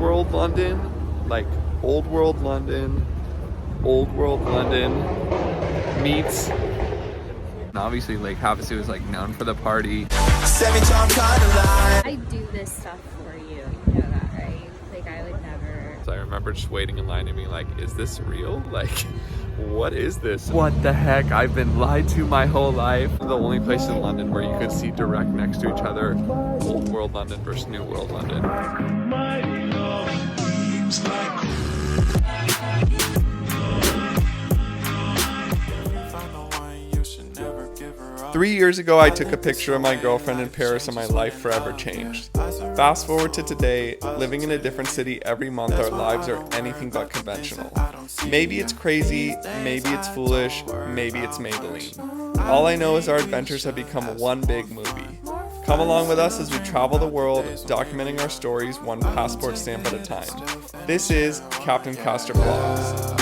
World London, like Old World London, Old World London meets. And obviously Lake Havasu is like known for the party. I do this stuff for you. You know that, right? Like I would never. So I remember just waiting in line and being like, is this real? Like, what is this? What the heck? I've been lied to my whole life. The only place in London where you could see direct next to each other, Old World London versus New World London. 3 years ago, I took a picture of my girlfriend in Paris and my life forever changed. Fast forward to today, living in a different city every month, our lives are anything but conventional. Maybe it's crazy, maybe it's foolish, maybe it's Maybelline. All I know is our adventures have become one big movie. Come along with us as we travel the world, documenting our stories one passport stamp at a time. This is Captain Castor Vlogs.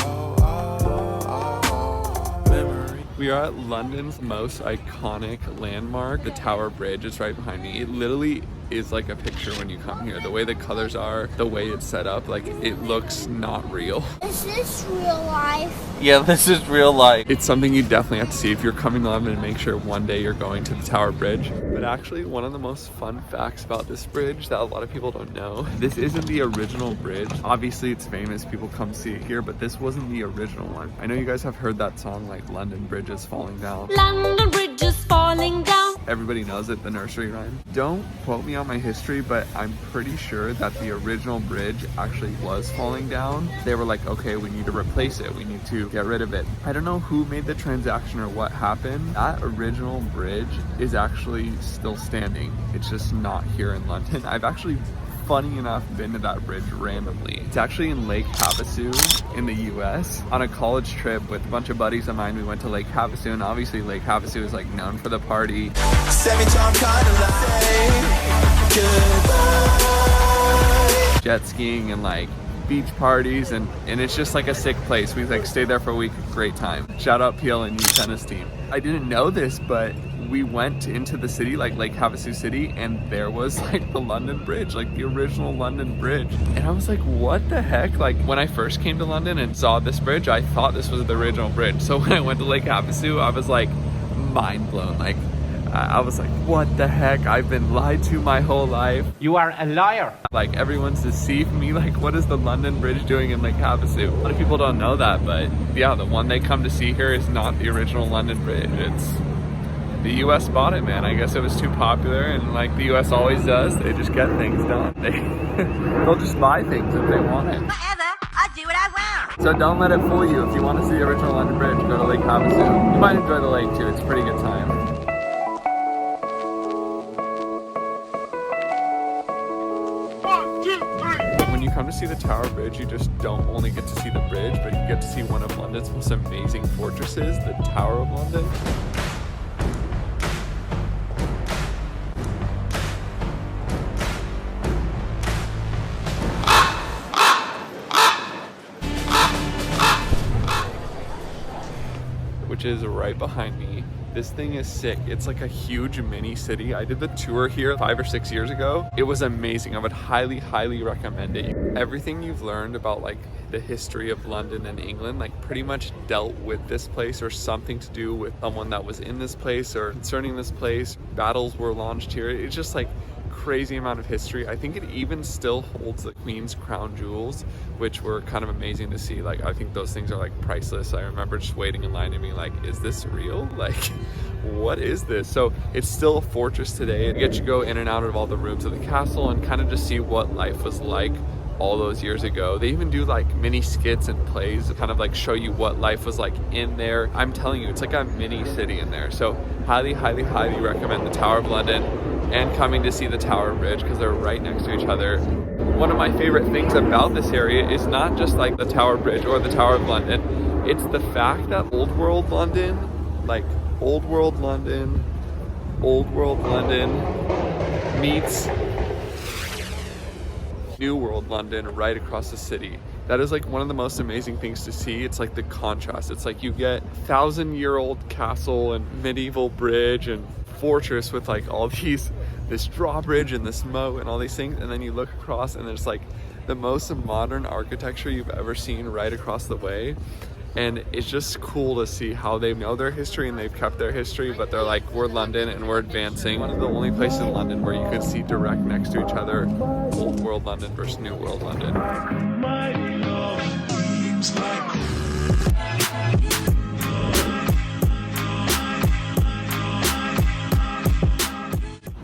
We are at London's most iconic landmark, the Tower Bridge. It's right behind me. It literally is like a picture when you come here. The way the colors are, the way it's set up, like it looks not real. Is this real life? Yeah, this is real life. It's something you definitely have to see if you're coming to London, and make sure one day you're going to the Tower Bridge. But actually, one of the most fun facts about this bridge that a lot of people don't know, this isn't the original bridge. Obviously it's famous, people come see it here, but this wasn't the original one. I know you guys have heard that song like London Bridge is Falling Down. London Bridge is falling down. Everybody knows it, the nursery rhyme. Don't quote me on my history, but I'm pretty sure that the original bridge actually was falling down. They were like, okay, we need to replace it. We need to get rid of it. I don't know who made the transaction or what happened. That original bridge is actually still standing. It's just not here in London. I've actually, funny enough, been to that bridge randomly. It's actually in Lake Havasu in the US. On a college trip with a bunch of buddies of mine, we went to Lake Havasu, and obviously Lake Havasu is like known for the party. Jet skiing and like beach parties, and it's just like a sick place. We like stayed there for a week, great time. Shout out PLNU tennis team. I didn't know this, but we went into the city, like Lake Havasu City, and there was like the London Bridge, like the original London Bridge. And I was like, what the heck? Like when I first came to London and saw this bridge, I thought this was the original bridge. So when I went to Lake Havasu, I was like mind blown. Like I was like, what the heck? I've been lied to my whole life. You are a liar. Like everyone's deceived me. Like what is the London Bridge doing in Lake Havasu? A lot of people don't know that, but yeah, the one they come to see here is not the original London Bridge. It's the US bought it, man. I guess it was too popular, and like the US always does, they just get things done. They'll just buy things if they want it. Whatever, I do what I want. So don't let it fool you. If you want to see the original London Bridge, go to Lake Havasu. You might enjoy the lake too. It's a pretty good time. When you come to see the Tower Bridge, you just don't only get to see the bridge, but you get to see one of London's most amazing fortresses, the Tower of London. Which is right behind me. This thing is sick. It's like a huge mini city. I did the tour here 5 or 6 years ago. It was amazing. I would highly, highly recommend it. Everything you've learned about like the history of London and England, like pretty much dealt with this place or something to do with someone that was in this place or concerning this place. Battles were launched here. It's just like crazy amount of history. I think it even still holds the Queen's crown jewels, which were kind of amazing to see. Like I think those things are like priceless. I remember just waiting in line and being like, is this real? Like what is this? So it's still a fortress today. You get to go in and out of all the rooms of the castle and kind of just see what life was like all those years ago. They even do like mini skits and plays to kind of like show you what life was like in there. I'm telling you, it's like a mini city in there. So highly, highly, highly recommend the Tower of London and coming to see the Tower Bridge because they're right next to each other. One of my favorite things about this area is not just like the Tower Bridge or the Tower of London. It's the fact that Old World London, like Old World London, Old World London meets New World London right across the city. That is like one of the most amazing things to see. It's like the contrast. It's like you get 1,000-year-old castle and medieval bridge and fortress with like all these this drawbridge and this moat and all these things, and then you look across and there's like the most modern architecture you've ever seen right across the way. And it's just cool to see how they know their history and they've kept their history, but they're like, we're London and we're advancing. One of the only places in London where you could see direct next to each other, Old World London versus New World London.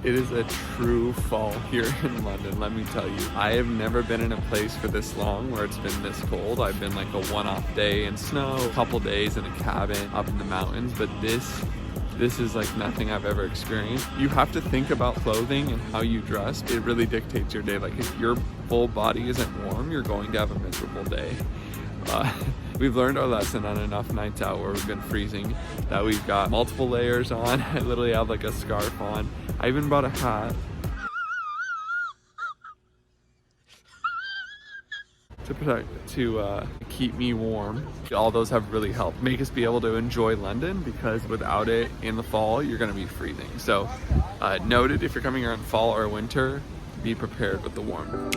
It is a true fall here in London, let me tell you. I have never been in a place for this long where it's been this cold. I've been like a one-off day in snow, a couple days in a cabin up in the mountains, but this is like nothing I've ever experienced. You have to think about clothing and how you dress. It really dictates your day. Like if your full body isn't warm, you're going to have a miserable day. We've learned our lesson on enough nights out where we've been freezing that we've got multiple layers on. I literally have like a scarf on. I even brought a hat to keep me warm. All those have really helped make us be able to enjoy London, because without it in the fall, you're gonna be freezing. So noted, if you're coming here in fall or winter, be prepared with the warm.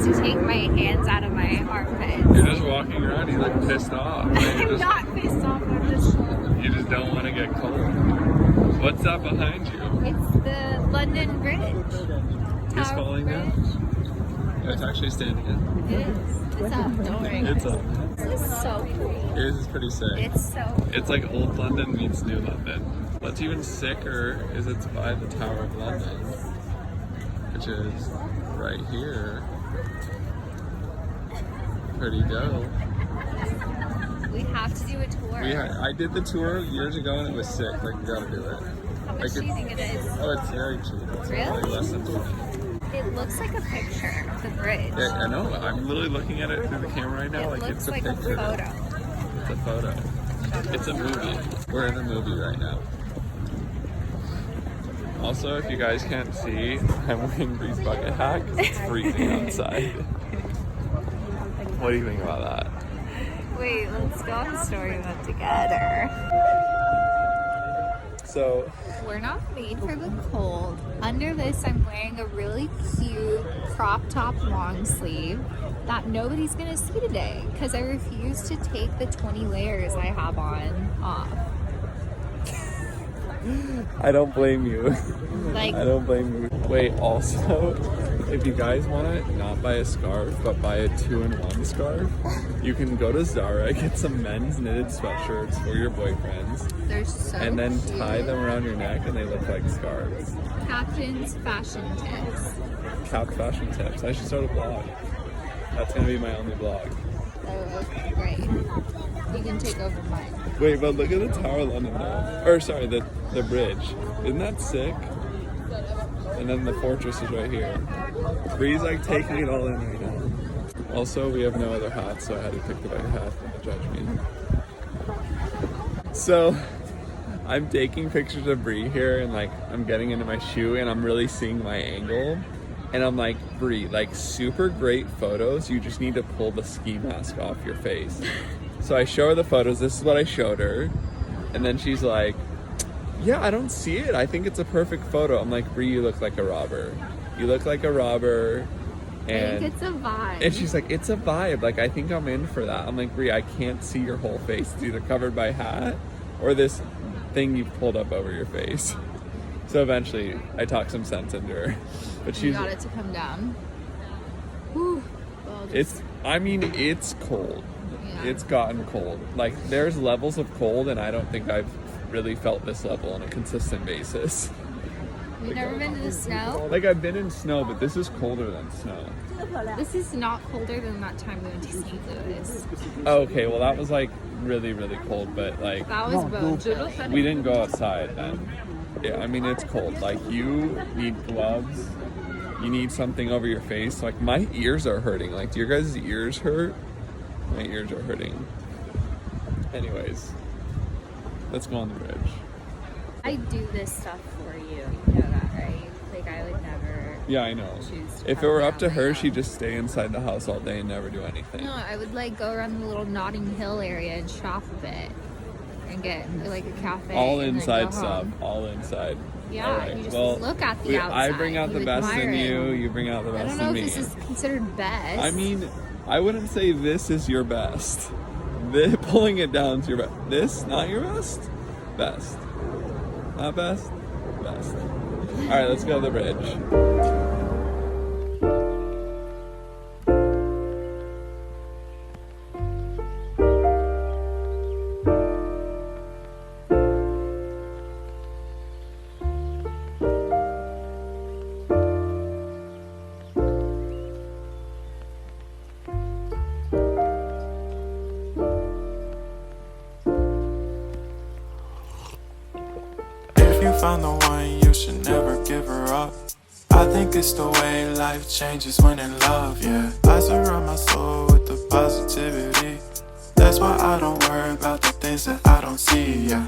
To take my hands out of my armpits. You're just walking around, you look pissed off. I'm not pissed off, I'm just... You just don't want to get cold. What's that behind you? It's the London Bridge. It's falling down? It's actually standing up. It is. It's up, don't worry. It's up. This is so pretty. It is pretty sick. It's so... It's like old London meets new London. What's even sicker is it's by the Tower of London, which is right here. Pretty dope. We have to do a tour. I did the tour years ago and it was sick. Like, we gotta do it. How much do you think it is? Oh, it's very cheap. It's Really? like less than 20. It looks like a picture of the bridge. Yeah, I know. I'm literally looking at it through the camera right now. It Like looks it's a like picture. a photo. It's a photo. It's a movie. We're in a movie right now. Also, if you guys can't see, I'm wearing Bree's bucket hat because it's freezing outside. What do you think about that? Wait, let's go on story mode together. So, we're not made for the cold. Under this, I'm wearing a really cute crop top long sleeve that nobody's gonna see today because I refuse to take the 20 layers I have on off. I don't blame you. Like, I don't blame you. Wait, also, if you guys want to not buy a scarf, but buy a 2-in-1 scarf, you can go to Zara, get some men's knitted sweatshirts for your boyfriends, they're so and then cute. tie them around your neck and they look like scarves. Captain's fashion tips. Cap fashion tips. I should start a blog. That's gonna be my only blog. Oh, great. You can take over mine. Wait, but look at the Tower of London though. Or sorry, the bridge. Isn't that sick? And then the fortress is right here. Bree's like taking it all in right now. Also, we have no other hats, so I had to pick the right hat. Don't judge me. So, I'm taking pictures of Bree here, and like I'm getting into my shoe, and I'm really seeing my angle. And I'm like, Bree, like super great photos. You just need to pull the ski mask off your face. So I show her the photos. This is what I showed her. And then she's like, yeah, I don't see it. I think it's a perfect photo. I'm like, Bree, you look like a robber. You look like a robber. And I think it's a vibe. And she's like, it's a vibe. Like, I think I'm in for that. I'm like, Bree, I can't see your whole face. It's either covered by a hat or this thing you pulled up over your face. So eventually, I talked some sense into her. But You she's... got it to come down. Whew. Well, It's cold. Yeah. It's gotten cold. Like, there's levels of cold, and I don't think I've really felt this level on a consistent basis. You've never been to the snow? Like, I've been in snow, but this is colder than snow. This is not colder than that time we went to St. Louis. Oh, okay, well, that was, like, really, really cold, but, like, That was bone chilling. we didn't go outside then. Yeah, I mean, it's cold. Like, you need gloves. You need something over your face. Like, my ears are hurting. Like, do your guys' ears hurt? My ears are hurting. Anyways, let's go on the bridge. I do this stuff for you. You know that, right? Like, I would never Yeah, I know. choose to If it come were here up on to my her, own. she'd just stay inside the house all day and never do anything. No, I would like go around the little Notting Hill area and shop a bit and get like a cafe. All and then inside go stuff. home. All inside. Yeah, All right. you just Well, look at the outside. I bring out you the best admire in it. you. You bring out the I best don't know in if me. this is considered best. I mean, I wouldn't say this is your best. Pulling it down is your best. This, not your best? Best. Not best? Best. All right, let's go to the bridge. If you found the one, you should never give her up. I think it's the way life changes when in love, yeah. I surround my soul with the positivity. That's why I don't worry about the things that I don't see, yeah.